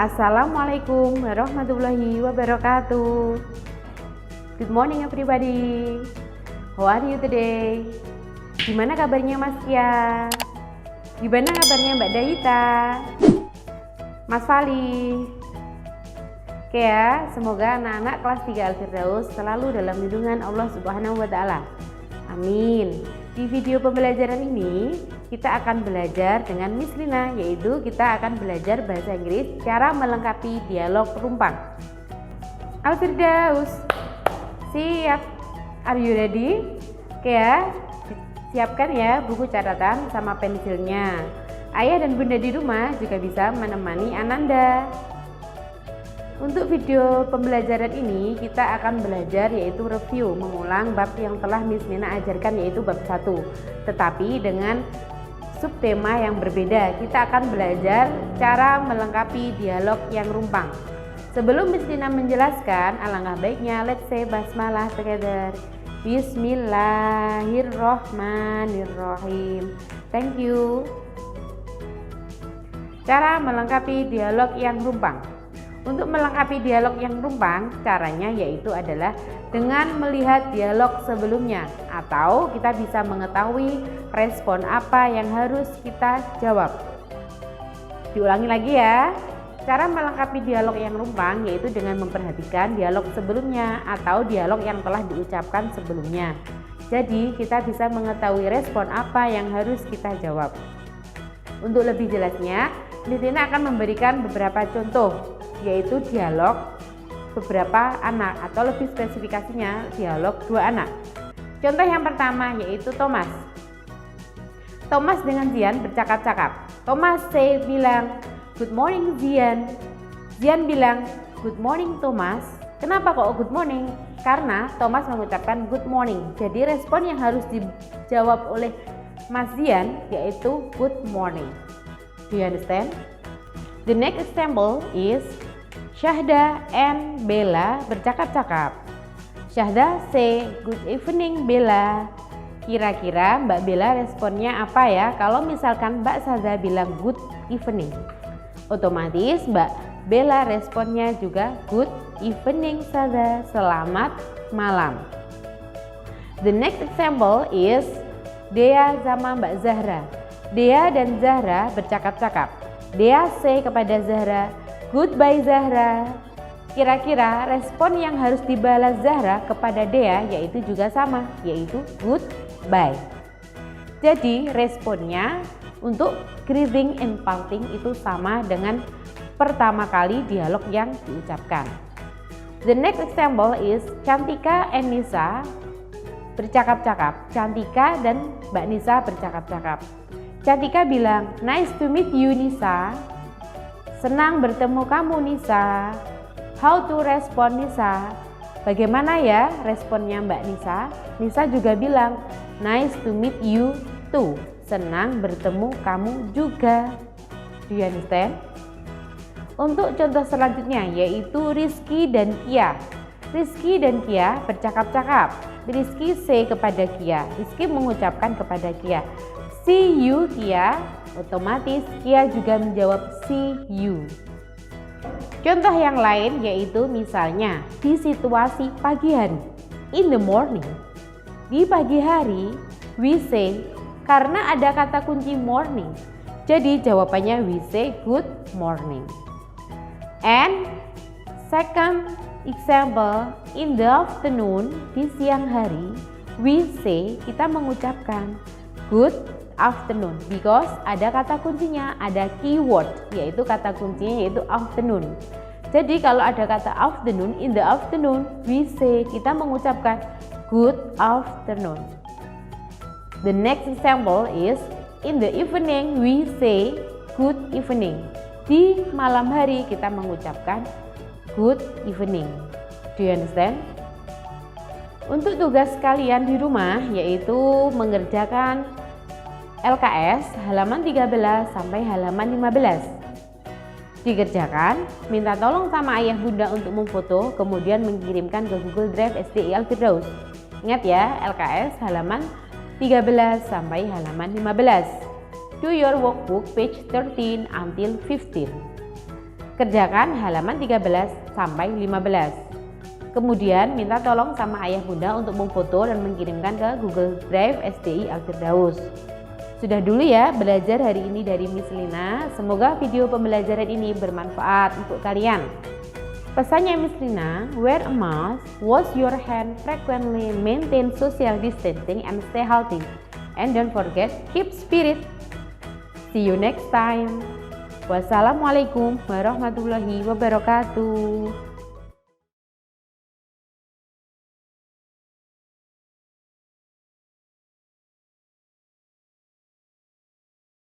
Assalamualaikum warahmatullahi wabarakatuh. Good morning everybody. How are you today? Gimana kabarnya Mas Kia? Gimana kabarnya Mbak Daita? Mas Fali? Oke ya, semoga anak-anak kelas 3 Al-Firdaus selalu dalam lindungan Allah Subhanahu wa Ta'ala. Amin. Di video pembelajaran ini kita akan belajar dengan Miss Lina, yaitu kita akan belajar bahasa Inggris cara melengkapi dialog rumpang. Al-Firdaus, siap? Are you ready? Oke ya, siapkan ya buku catatan sama pensilnya. Ayah dan bunda di rumah juga bisa menemani Ananda. Untuk video pembelajaran ini kita akan belajar yaitu review, mengulang bab yang telah Miss Lina ajarkan yaitu bab 1, tetapi dengan subtema yang berbeda. Kita akan belajar cara melengkapi dialog yang rumpang. Sebelum Miss Lina menjelaskan, alangkah baiknya let's say basmalah together. Bismillahirrohmanirrohim. Thank you. Cara melengkapi dialog yang rumpang. Untuk melengkapi dialog yang rumpang, caranya yaitu adalah dengan melihat dialog sebelumnya, atau kita bisa mengetahui respon apa yang harus kita jawab. Diulangi lagi ya. Cara melengkapi dialog yang rumpang yaitu dengan memperhatikan dialog sebelumnya atau dialog yang telah diucapkan sebelumnya. Jadi kita bisa mengetahui respon apa yang harus kita jawab. Untuk lebih jelasnya, Miss Lina akan memberikan beberapa contoh, yaitu dialog beberapa anak atau lebih spesifikasinya dialog 2 anak. Contoh yang pertama yaitu Thomas. Thomas dengan Zian bercakap-cakap. Thomas bilang, "Good morning Zian." Zian bilang, "Good morning Thomas." Kenapa kok good morning? Karena Thomas mengucapkan good morning. Jadi respon yang harus dijawab oleh Mas Zian yaitu good morning. Do you understand? The next example is Syahda and Bella bercakap-cakap. Syahda say, "Good evening Bella." Kira-kira Mbak Bella responnya apa ya kalau misalkan Mbak Syahda bilang good evening? Otomatis Mbak Bella responnya juga good evening Syahda, selamat malam. The next example is Dea sama Mbak Zahra. Dea dan Zahra bercakap-cakap. Dea say kepada Zahra, "Goodbye Zahra." Kira-kira respon yang harus dibalas Zahra kepada Dea yaitu juga sama, yaitu goodbye. Jadi responnya untuk greeting and parting itu sama dengan pertama kali dialog yang diucapkan. The next example is Cantika and Nisa bercakap-cakap. Cantika dan Mbak Nisa bercakap-cakap. Cantika bilang, "Nice to meet you Nisa." Senang bertemu kamu Nisa. How to respond Nisa? Bagaimana ya responnya Mbak Nisa? Nisa juga bilang, "Nice to meet you too." Senang bertemu kamu juga. Do you understand? Untuk contoh selanjutnya yaitu Rizky dan Kia. Rizky dan Kia bercakap-cakap. Rizky say kepada Kia. Rizky mengucapkan kepada Kia, "See you Kia." Otomatis Kia juga menjawab see you. Contoh yang lain yaitu misalnya di situasi pagi hari. In the morning. Di pagi hari we say, karena ada kata kunci morning. Jadi jawabannya we say good morning. And second example, in the afternoon, di siang hari we say, kita mengucapkan good afternoon because ada kata kuncinya, ada keyword yaitu kata kuncinya yaitu afternoon. Jadi kalau ada kata afternoon, in the afternoon we say, kita mengucapkan good afternoon. The next example is in the evening we say good evening. Di malam hari kita mengucapkan good evening. Do you understand? Untuk tugas kalian di rumah yaitu mengerjakan LKS halaman 13 sampai halaman 15. Dikerjakan, minta tolong sama ayah bunda untuk memfoto, kemudian mengirimkan ke Google Drive SDI Al-Firdaus. Ingat ya, LKS halaman 13 sampai halaman 15. Do your workbook page 13 until 15. Kerjakan halaman 13 sampai 15. Kemudian minta tolong sama ayah bunda untuk memfoto dan mengirimkan ke Google Drive SDI Al-Firdaus. Sudah dulu ya belajar hari ini dari Miss Lina. Semoga video pembelajaran ini bermanfaat untuk kalian. Pesannya Miss Lina, wear a mask, wash your hand frequently, maintain social distancing and stay healthy. And don't forget, keep spirit. See you next time. Wassalamualaikum warahmatullahi wabarakatuh.